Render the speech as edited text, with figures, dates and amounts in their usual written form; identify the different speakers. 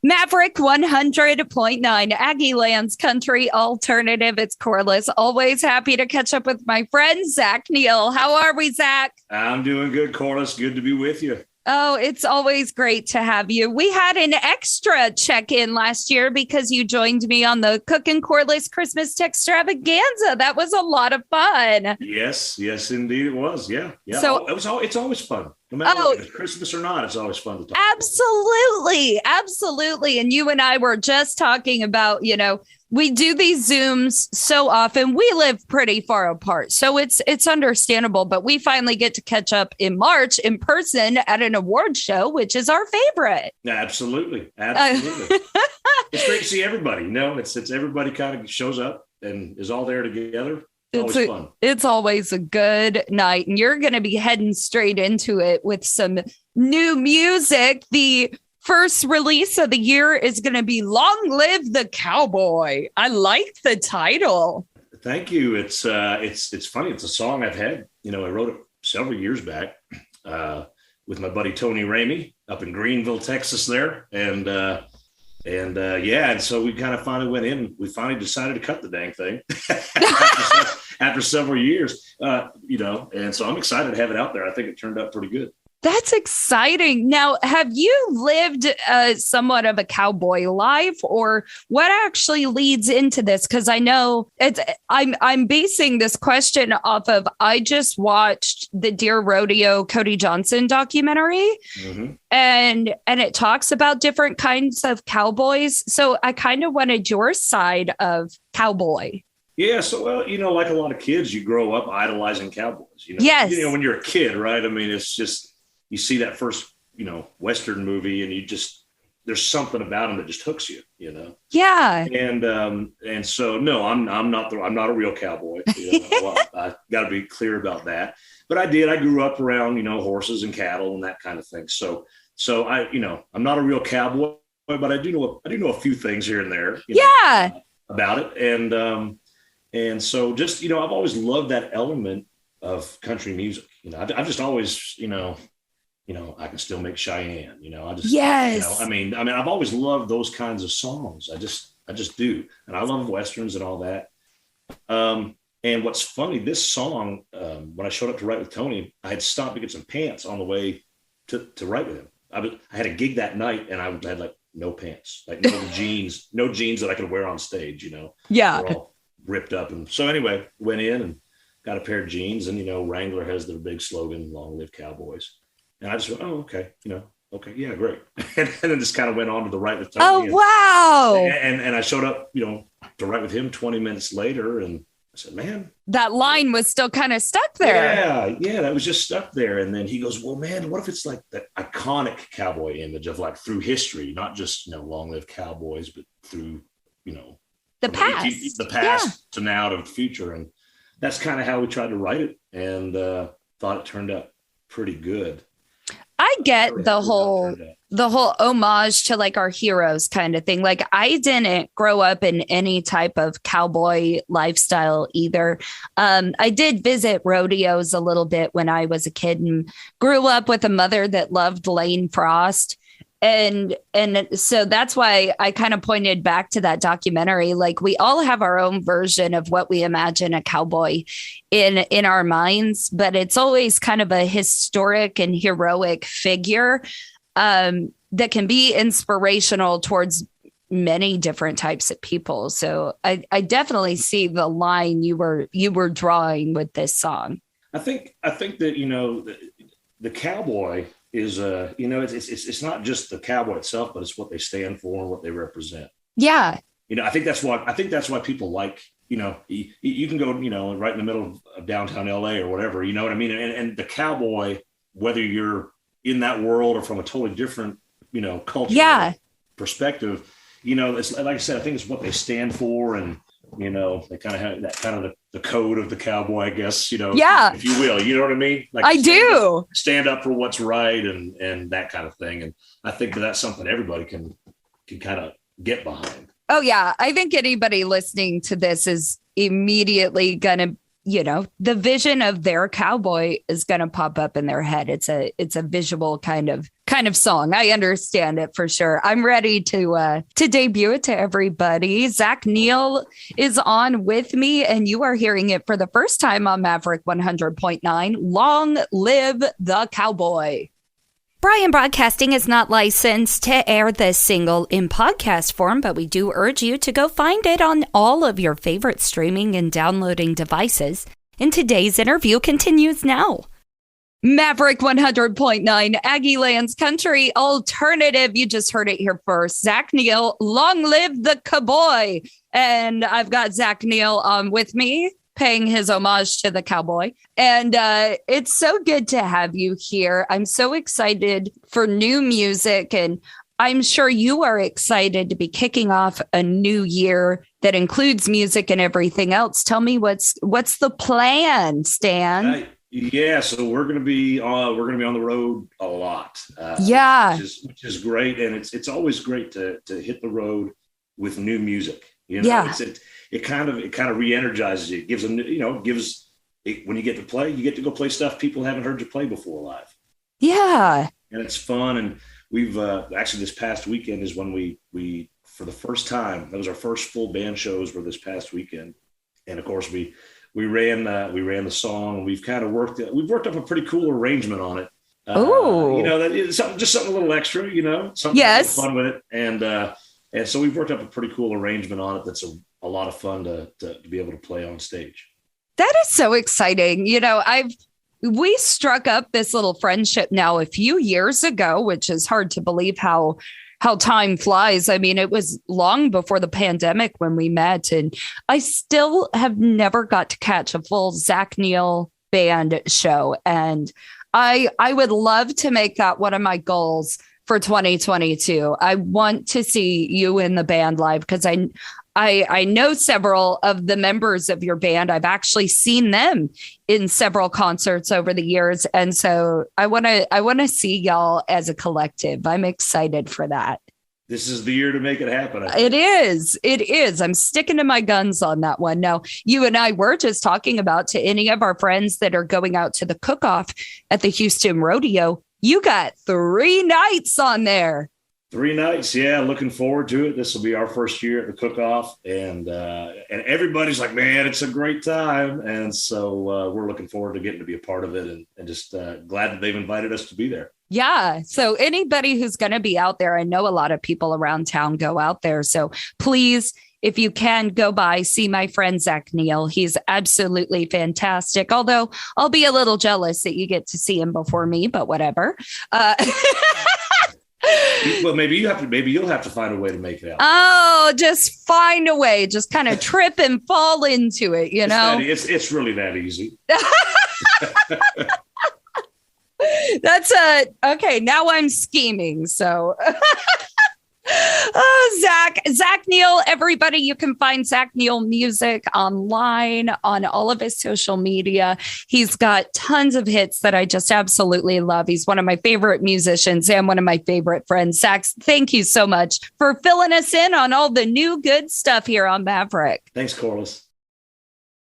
Speaker 1: Maverick 100.9, Aggie Land's country alternative. It's Corliss. Always happy to catch up with my friend, Zach Neal. How are we, Zach?
Speaker 2: I'm doing good, Corliss. Good to be with you.
Speaker 1: Oh, it's always great to have you. We had an extra check-in last year because you joined me on the Cook and Corliss Christmas Textravaganza. That was a lot of fun.
Speaker 2: Yes, indeed it was. Yeah.
Speaker 1: So
Speaker 2: it's always fun. No matter if it's Christmas or not, it's always fun to talk.
Speaker 1: Absolutely. And you and I were just talking about, we do these Zooms so often. We live pretty far apart, so it's understandable. But we finally get to catch up in March in person at an award show, which is our favorite.
Speaker 2: Absolutely. It's great to see everybody. It's everybody kind of shows up and is all there together. It's always fun.
Speaker 1: It's always a good night, and you're going to be heading straight into it with some new music. The first release of the year is going to be Long Live the Cowboy. I like the title.
Speaker 2: Thank you. It's funny. It's a song I've had, I wrote it several years back with my buddy Tony Ramey up in Greenville, Texas there. And so we kind of finally went in. We finally decided to cut the dang thing after several years, and so I'm excited to have it out there. I think it turned out pretty good.
Speaker 1: That's exciting. Now, have you lived somewhat of a cowboy life, or what actually leads into this? Because I know I'm basing this question off of, I just watched the Deer Rodeo Cody Johnson documentary, and it talks about different kinds of cowboys. So I kind of wanted your side of cowboy.
Speaker 2: Yeah. So, like a lot of kids, you grow up idolizing cowboys.
Speaker 1: Yes.
Speaker 2: When you're a kid, right? I mean, it's just, you see that first, Western movie, and there's something about them that just hooks you,
Speaker 1: Yeah.
Speaker 2: And so, no, I'm not a real cowboy. Well, I got to be clear about that. But I grew up around, horses and cattle and that kind of thing. So I, I'm not a real cowboy, but I do know a few things here and there. About it. And so just, I've always loved that element of country music. I've just always, I can still make Cheyenne,
Speaker 1: yes.
Speaker 2: I've always loved those kinds of songs. I just do. And I love Westerns and all that. And what's funny, this song, when I showed up to write with Tony, I had stopped to get some pants on the way to write with him. I had a gig that night, and I had like no pants, like no jeans that I could wear on stage,
Speaker 1: Yeah.
Speaker 2: They're all ripped up. And so anyway, went in and got a pair of jeans, and, Wrangler has their big slogan, Long Live Cowboys. And I just went, oh, okay, okay, yeah, great. And then just kind of went on to the write with Tony.
Speaker 1: Oh, wow.
Speaker 2: And I showed up, to write with him 20 minutes later, and I said, man.
Speaker 1: That line was still kind of stuck there.
Speaker 2: Yeah, that was just stuck there. And then he goes, well, man, what if it's like that iconic cowboy image of like through history, not just, Long Live Cowboys, but through,
Speaker 1: the past.
Speaker 2: The past to now to the future. And that's kind of how we tried to write it, and thought it turned out pretty good.
Speaker 1: I get the whole homage to like our heroes kind of thing. Like, I didn't grow up in any type of cowboy lifestyle either. I did visit rodeos a little bit when I was a kid, and grew up with a mother that loved Lane Frost. And so that's why I kind of pointed back to that documentary. Like, we all have our own version of what we imagine a cowboy in our minds, but it's always kind of a historic and heroic figure that can be inspirational towards many different types of people. So I definitely see the line you were drawing with this song.
Speaker 2: I think that, the cowboy is it's not just the cowboy itself, but it's what they stand for and what they represent.
Speaker 1: Yeah.
Speaker 2: I think that's why people like, you can go, right in the middle of downtown LA or whatever, you know what I mean? And the cowboy, whether you're in that world or from a totally different, culture perspective, it's like I said, I think it's what they stand for. And, they kind of have that kind of the code of the cowboy, I guess, if you will, you know what I mean? Like,
Speaker 1: I do
Speaker 2: stand up for what's right and that kind of thing. And I think that's something everybody can kind of get behind.
Speaker 1: Oh, yeah. I think anybody listening to this is immediately going to, the vision of their cowboy is going to pop up in their head. It's a visual kind of kind of song. I understand it for sure. I'm ready to debut it to everybody. Zach Neal is on with me, and you are hearing it for the first time on Maverick 100.9. Long live the cowboy. Brian Broadcasting is not licensed to air this single in podcast form, but we do urge you to go find it on all of your favorite streaming and downloading devices. And today's interview continues now. Maverick 100.9, Aggie Lands Country Alternative. You just heard it here first. Zach Neal, long live the cowboy. And I've got Zach Neal with me, paying his homage to the cowboy. And it's so good to have you here. I'm so excited for new music, and I'm sure you are excited to be kicking off a new year that includes music and everything else. Tell me what's the plan, Stan?
Speaker 2: Yeah, so we're gonna be on the road a lot. Which is great, and it's always great to hit the road with new music. You know, it kind of re-energizes you. It gives them, when you get to play, you get to go play stuff people haven't heard you play before live.
Speaker 1: Yeah,
Speaker 2: and it's fun. And we've actually this past weekend is when we for the first time, that was our first full band shows were this past weekend, and of course we ran the song. We've kind of worked up a pretty cool arrangement on it. That is something a little extra, something fun with it. And so we've worked up a pretty cool arrangement on it. That's a lot of fun to be able to play on stage.
Speaker 1: That is so exciting. We struck up this little friendship now a few years ago, which is hard to believe how time flies. I mean, it was long before the pandemic when we met, and I still have never got to catch a full Zach Neal band show. And I would love to make that one of my goals for 2022. I want to see you in the band live because I know several of the members of your band. I've actually seen them in several concerts over the years. And so I want to see y'all as a collective. I'm excited for that.
Speaker 2: This is the year to make it happen.
Speaker 1: It is. I'm sticking to my guns on that one. Now, you and I were just talking about, to any of our friends that are going out to the cook-off at the Houston Rodeo, you got 3 nights on there.
Speaker 2: 3 nights. Yeah. Looking forward to it. This will be our first year at the cook-off, and everybody's like, man, it's a great time. And so we're looking forward to getting to be a part of it, and just glad that they've invited us to be there.
Speaker 1: Yeah. So anybody who's going to be out there, I know a lot of people around town go out there. So please, if you can, go by, see my friend Zach Neal. He's absolutely fantastic. Although I'll be a little jealous that you get to see him before me, but whatever.
Speaker 2: Well, maybe you'll have to find a way to make it out.
Speaker 1: Oh, just find a way. Just kind of trip and fall into it,
Speaker 2: It's really that easy.
Speaker 1: That's okay. Now I'm scheming. So Zach Neal, everybody, you can find Zach Neal music online on all of his social media. He's got tons of hits that I just absolutely love. He's one of my favorite musicians and one of my favorite friends. Zach, thank you so much for filling us in on all the new good stuff here on Maverick.
Speaker 2: Thanks, Corliss.